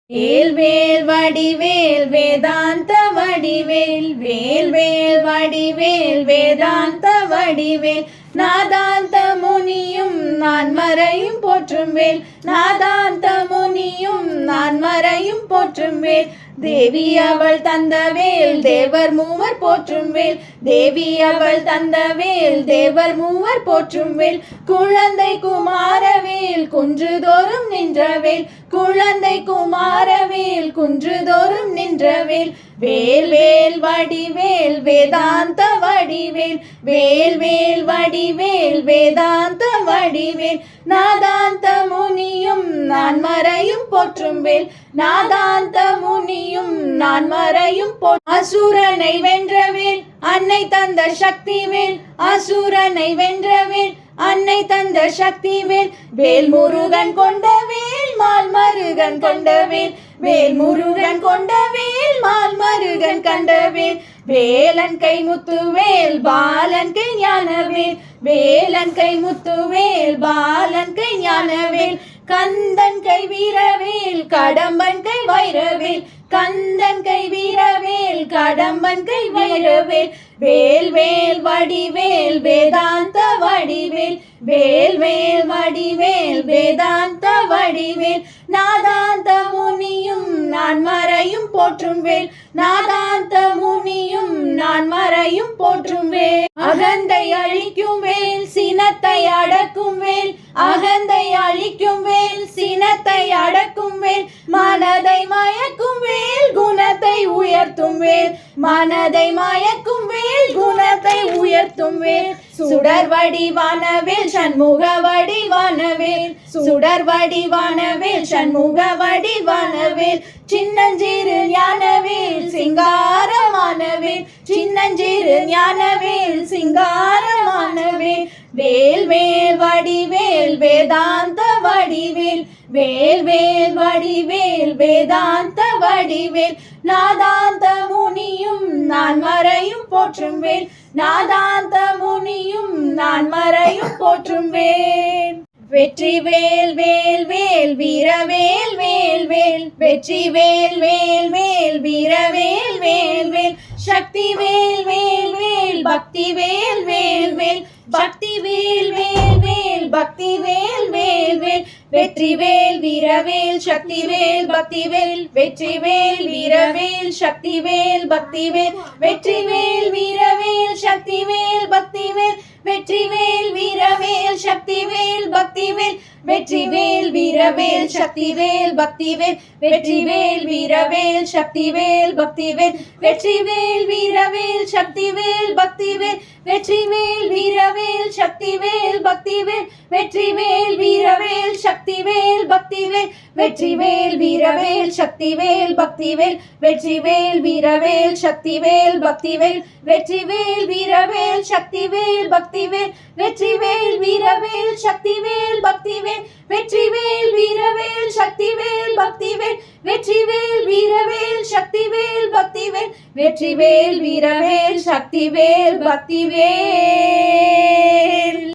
வேல் வேல் வடிவேல் வேதாந்த வடிவேல் வேல் வேல் வடிவேல் வேதாந்த வடிவேல் நாதாந்த முனியும் நான் மறையும் போற்றும் வேல் நாதாந்த முனியும் நான் மறையும் போற்றும் வேல் தேவி அவள் தந்த வேல் தேவர் மூவர் போற்றும் வேல் தேவி அவள் தந்த வேல் தேவர் மூவர் போற்றும் வேல் குழந்தை குமாரவேல் குன்றுதோறும் நின்றவேல் குழந்தை குமாரவேல் குன்றுதோறும் நின்றவேல் வேல் வேல் வடிவேல் வேதாந்த வடிவேல் வேல் வேல் வடிவேல் வேதாந்த வடிவேல் நாதாந்த முனியும் நான் மறையும் போற்றும் வேல் நாதாந்த முனியும் நான் மறையும் அசுரனை வென்றவேல் அன்னை தந்த சக்தி வேல் அசுரனை வென்றவேல் அன்னை தந்த சக்தி வேல் வேல் முருகன் கொண்ட வேல் மால் மருகன் கொண்ட வேல் வேல் முருகன் கொண்ட வேல் மால் மருகன் கண்ட வேல் வேலன் கை முத்து வேல் பாலன் கை ஞானவேல் வேலன் கை முத்து வேல் பாலன் கை ஞானவேல் கந்தன் கை வீரவேல் கடம்பன் கை வைரவேல் கந்தன் கை வீரவேல் கடம்பன் கை வைரவேல் வேல் வேல் வடிவேல் வேதாந்த வடிவேல் வேல் வேல் வடிவேல் வேதாந்த வடிவேல் நாதாந்த முனியும் நான் மறையும் போற்றும் வேல் நாதாந்த முனியும் நான் மறையும் போற்றும் வேல் அகந்தை அழிக்கும் வேல் சினத்தை அடக்கும் வேல் அகந்தை அழிக்கும் வேல் சினத்தை அடக்கும் வேல் மனதை மயக்கும் வேல் குணத்தை உயர்த்தும் வேல் மனதை மயக்கும் வேல் குணத்தை உயர்த்தும் வேல் சுடர் வடிவான வேல் சண்முக வடிவான வேல் சுடர் வடிவான வேல் சண்முக வடிவான வேல் சின்னஞ்சிறு ஞானவேல் சிங்காரமான வேல் சின்னஞ்சிறு ஞானவேல் சிங்காரமான வேல் வேல் வேல் வடிவேல் வேதாந்த வடிவேல் வேல் வேல் வடிவேல் வேதாந்த வடிவேல் நாதாந்த முனியும் நான் மறையும் போற்றும் வேல் நாதாந்த முனியும் நான் மறையும் போற்றும் வேல் வெற்றி வேல் வேல் வேல் வீரவேல் வேல் வேல் வெற்றி வேல் வேல் வேல் வீரவேல் வேல் வேல் சக்தி வேல் வேல் வேல் பக்தி வேல் வேல் வேல் பக்தி வேல் வேல் வேல் பக்தி வேல் வேல் வேல் வெற்றி வேல் வீரவேல் சக்தி வேல் பக்தி வேல் வெற்றி வேல் வீரவேல் சக்தி வேல் பக்தி வேல் வெற்றி வேல் வீரவேல் சக்தி வேல் பக்தி வேல் வெற்றி வேல் வீரவேல் சக்தி வேல் பக்தி வேல் வெற்றி வேல் வீரவேல் சக்தி வேல் பக்தி வேல் வெற்றி வேல் வீரவேல் சக்தி வேல் பக்தி வேல் வெற்றி வேல் வீரவேல் சக்தி வேல் பக்தி வேல் வெற்றி வேல் வீரவேல் சக்தி வேல் பக்தி வேல் வெற்றி வேல் வீரவேல் சக்தி வேல் பக்தி வேல் வெற்றி வேல் வீரவேல் சக்தி வேல் பக்தி வேல் வெற்றி வேல் வீரவேல் சக்தி வேல் பக்தி வேல் வெற்றி வேல் வீரவேல் சக்தி வேல் பக்தி வேல் வெற்றி வேல் வீரவேல் சக்தி வேல் பக்தி வேல் வெற்றி வேல் வீரவேல் சக்தி வேல் பக்தி வேல் வெற்றி வேல் வீரவேல் சக்தி வேல் பக்தி வேல் வெற்றி வேல் வீரவேல் சக்தி வேல் பக்தி வேல்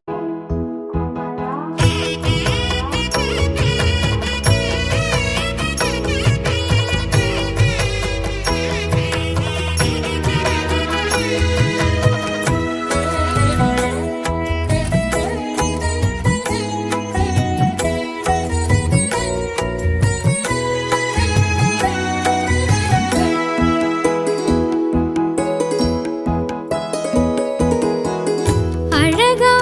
அழகா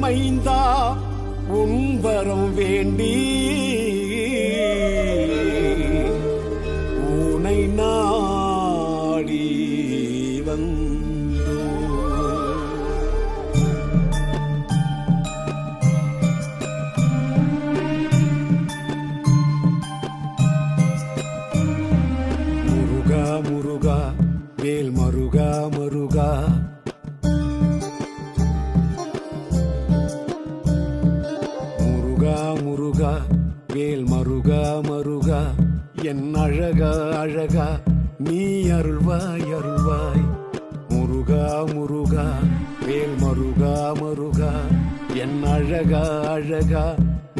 மைந்தா உன் வரம் வேண்டி உனை நாடி வந்தோ. முருகா முருகா வேல் மருகா மருகா முருகா வேல் மருகா மருகா என் அழகா அழகா நீ அருள்வாய் அருள்வாய். முருகா முருகா வேல் மருகா மருகா என் அழகா அழகா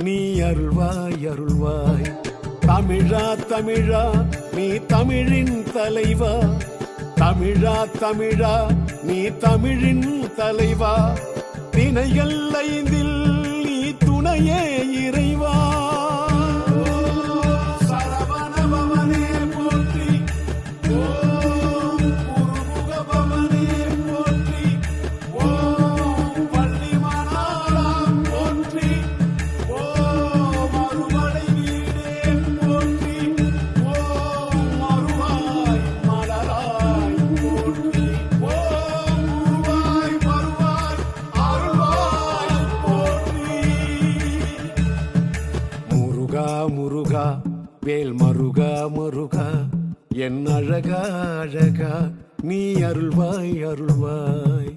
நீ அருள்வாய் அருள்வாய். தமிழா தமிழா நீ தமிழின் தலைவா, தமிழா தமிழா நீ தமிழின் தலைவா. திணைகள் ஐந்தில் நீ துணையே இறைவா. சரவணபவனே போற்றி, ஓம் குருமுகபவனே போற்றி, ஓம் பள்ளிமணாளா போற்றி, ஓம் அறுவடை வீடே போற்றி, ஓம் மறுவாய் மலராய் போற்றி, ஓம் குருவாய் வருவாய் அருள்வாய் போற்றி. முருகா முருகா வேல் மருகா மருகா என் அழகா அழகா நீ அருள்வாய் அருள்வாய்.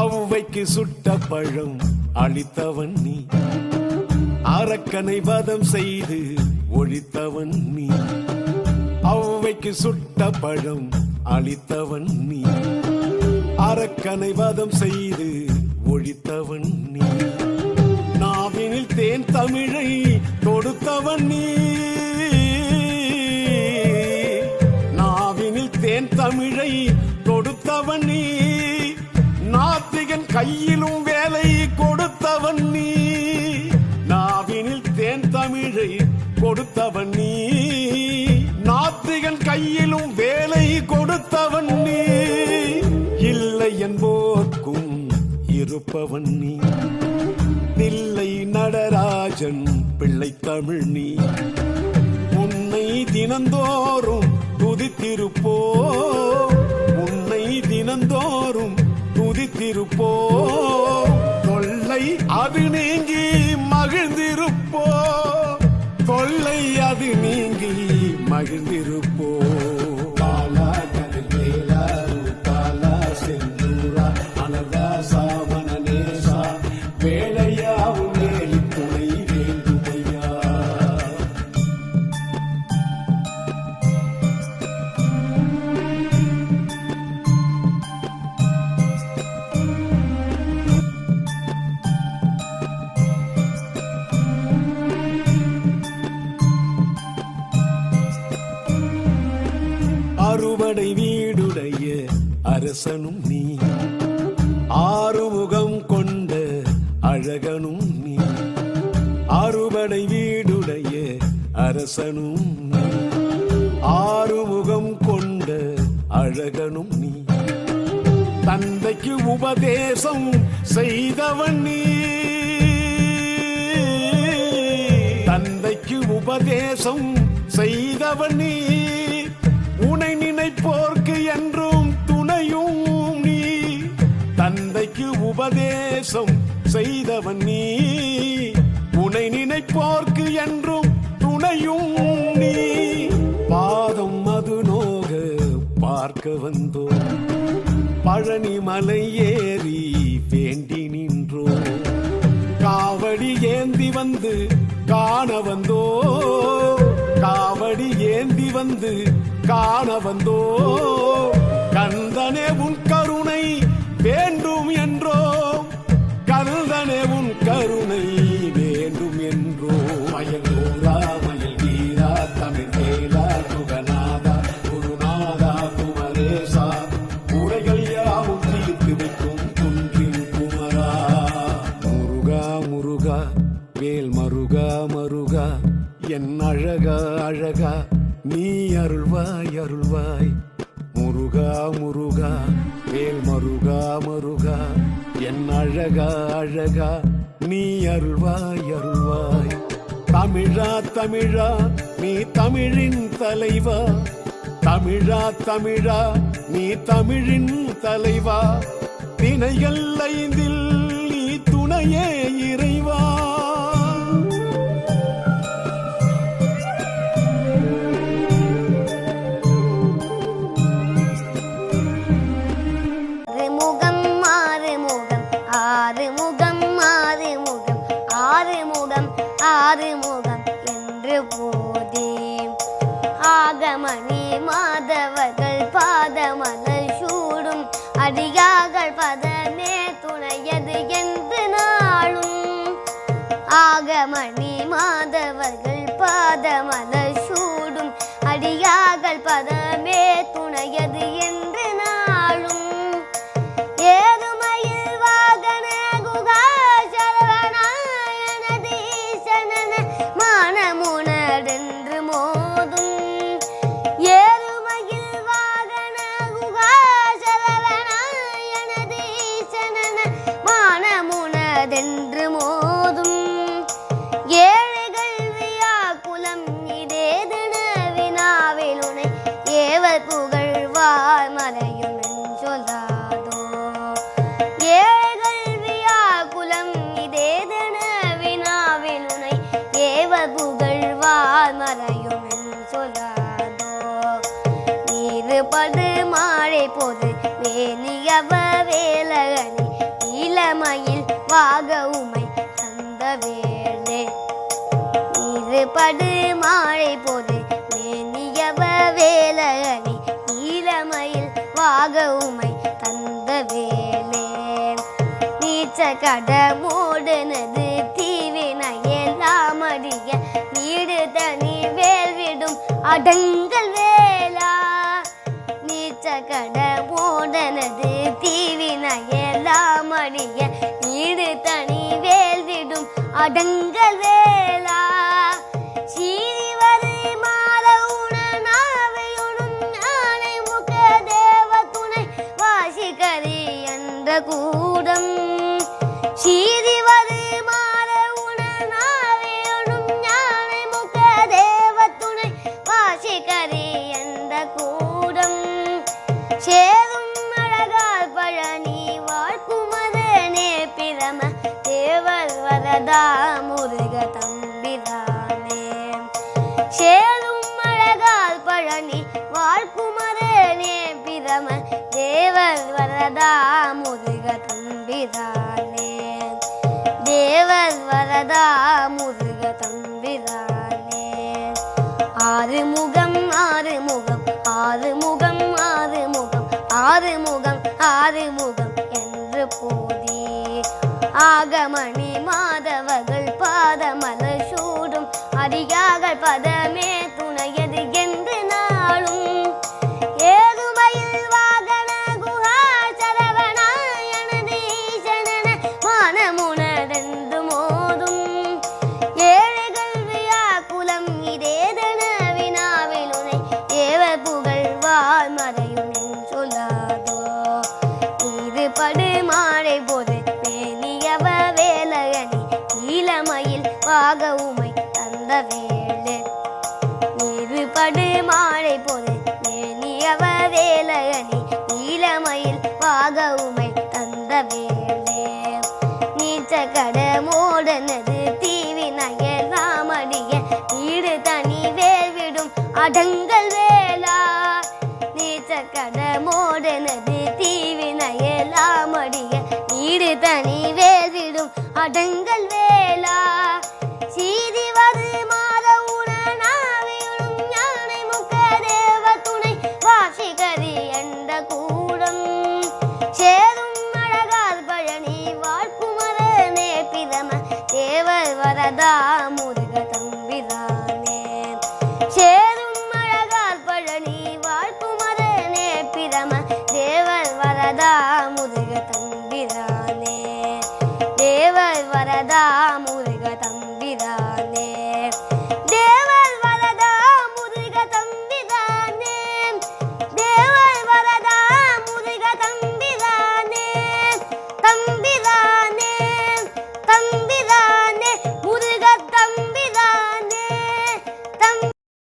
ஔவைக்கு சுட்ட பழம் அளித்தவன் நீ, அரக்கனை வதம் செய்து ஒழித்தவன் நீ. ஔவைக்கு சுட்ட பழம் அளித்தவன் நீ, அரக்கனை வதம் செய்து ஒழித்தவன் நீ. நாவினில் தேன் தமிழை தொடுத்தவன் நீ, நாவினில் தேன் தமிழை தொடுத்தவன் நீ. நாத்திகன் கையிலும் வேலை கொடுத்தவன் நீ, நாவினில் தேன் தமிழை கொடுத்தவன் நீ. நாத்திகன் கையிலும் வேலை கொடுத்தவன் நீ. இல்லை என்போர்க்கும் இருப்பவன் நீ, தில்லை நடராஜன் பிள்ளை தமிழ் நீ. உன்னை தினந்தோறும் துதித்திருப்போ, உன்னை தினந்தோறும் துதித்திருப்போ. தொல்லை அது நீங்கி மகிழ்ந்திருப்போ, தொல்லை அது நீங்கி மகிழ்ந்திருப்போ. பாலா கதிர்வேலா பாலா செந்தூரா அனதா சாமன நேசா வேலையா உன்னேலி துணை வேண்டுமையா. அறுபடை வீடுடைய அரசனும் நீ, ஆறுமுகம் கொண்ட அழகனும் நீ. அறுபடை வீடுடைய அரசனும் நீ, ஆறுமுகம் கொண்ட அழகனும் நீ. தந்தைக்கு உபதேசம் செய்தவன் நீ, தந்தைக்கு உபதேசம் செய்தவன் நீ. உனை நினைப்போர்க்கு என்றும் துணையும் நீ, தந்தைக்கு உபதேசம் செய்தவன் நீ. உனை நினைப்போர்க்கு என்றும் துணையும் நீ. பாதம் மது நோக பார்க்க வந்தோ, பழனி மலை ஏறி வேண்டி நின்றோ. காவடி ஏந்தி வந்து காண வந்தோ, காவடி ஏந்தி வந்து காண வந்தோ. கந்தனே உன் கருணை வேண்டும் என்றோ, கந்தனே உன் கருணை வேண்டும் என்றோ. மயில் ஊரா மயில் வீரா தமிழ் வேலா குகநாதா முருகா என் அழகா அழகா நீ அருள்வாய் அருள்வாய். முருகா முருகா வேல் மருகா மருகா என் அழகா அழகா நீ அருள்வாய் அருள்வாய். தமிழா தமிழா நீ தமிழின் தலைவா. தமிழா தமிழா நீ தமிழின் தலைவா. திணைகள் ஐந்தில் நீ துணையே இறைவா. ஆறுமுகம் என்று போதே ஆகமணி மாதவர்கள் பாதமலர் சூடும் அடியார்கள் பதமே துணையது என்று நாளும். ஆகமணி மாதவர்கள் பாதமலர் சூடும் அடியார்கள் பதமே துணையது என்று நாளும். ஏறுமயில் வாகன குகா சரவணாயனது ஈசனன மானமுனடென்று மோதும். ஏறுமயில் வாகன குகா சரவணாயனது ஈசனன மானமுனடென்று மோதும். ஏழைகள் வியாக்குலம் இதேதென வினாவிலுனை ஏவர் புகழ் வாழ்மறையும் சொல்லாதோ. ஏழைகள் வியாக்குலம் இதேதென வினாவிலுனை ஏவர் புகழ் வாழ்மறையும் சொல்லாதோ. நீருபடு மாழை போது வேணியவ வேலகனி இளமையில் வாக உமை தந்த வேளே. நீருபடு மாழை போது வேணியவ வேலகனி இளமையில் வாக உமை தந்த வேளே. நீச்ச கடமோடுனது தீவினையெல்லாம் அடிய நீடு தனி வேல்விடும் அடங்கல் வேளா. நீச்ச கடமோடனது தீவினையெல்லாம் அடிய நீடு தனி வேல்விடும் அடங்கல் வேளா. சீரிவரை மாத உணனாவையுணும் ஞானை முக தேவ துணை வாசிகரி என்ற கூடம். சீரிவரை மாத உணனாவையுணும் ஞானை முக தேவ துணை வாசிகரி என்ற கூடம். சேரும் அழகால் பழனி வாழ்க்குமதனே பிரம தேவர் வரதா முருக தம்பிரானே. சேரும் அழகால் பழனி வாழ்க்குமதனே பிரம தேவர் வரதா முருக தம்பிரானே. தேவர் வரதா முருக தம்பிரானே. ஆறுமுகம் ஆறுமுகம் ஆறுமுகம் ஆறுமுகம் ஆறுமுகம் ஆறுமுகம் என்று போதே ஆகமணி மாதவர்கள் பாதமலர் சூடும் அடியார்கள் பதமே துணையது என்று நாளும். ஏறுமயில் வாகன குஹா சரவணாயனது ஈசனன மானமுனடென்று மோதும். ஏழைகள் வியாக்குலம் இதேதென வினாவிலுனை ஏவர் புகழ் வாழ்மறையும் சொல்லாதோ. இருபடு மாழை போது வேணியவ வேலகனி இளமையில் வாக உமை தந்த வேளே. இருபடு மாழை போது வேணியவ வேலகனி இளமையில் வாக உமை தந்த வேளே. நீச்ச கடமோடனது தீவினையர் ராமடிய நீடு தனி வேல்விடும் அடங்கல் வேளா. நீச்ச கடமோடனது தீவினையர் ராமடிய நீடு தனி வேல்விடும் அடங்கல் வேளா.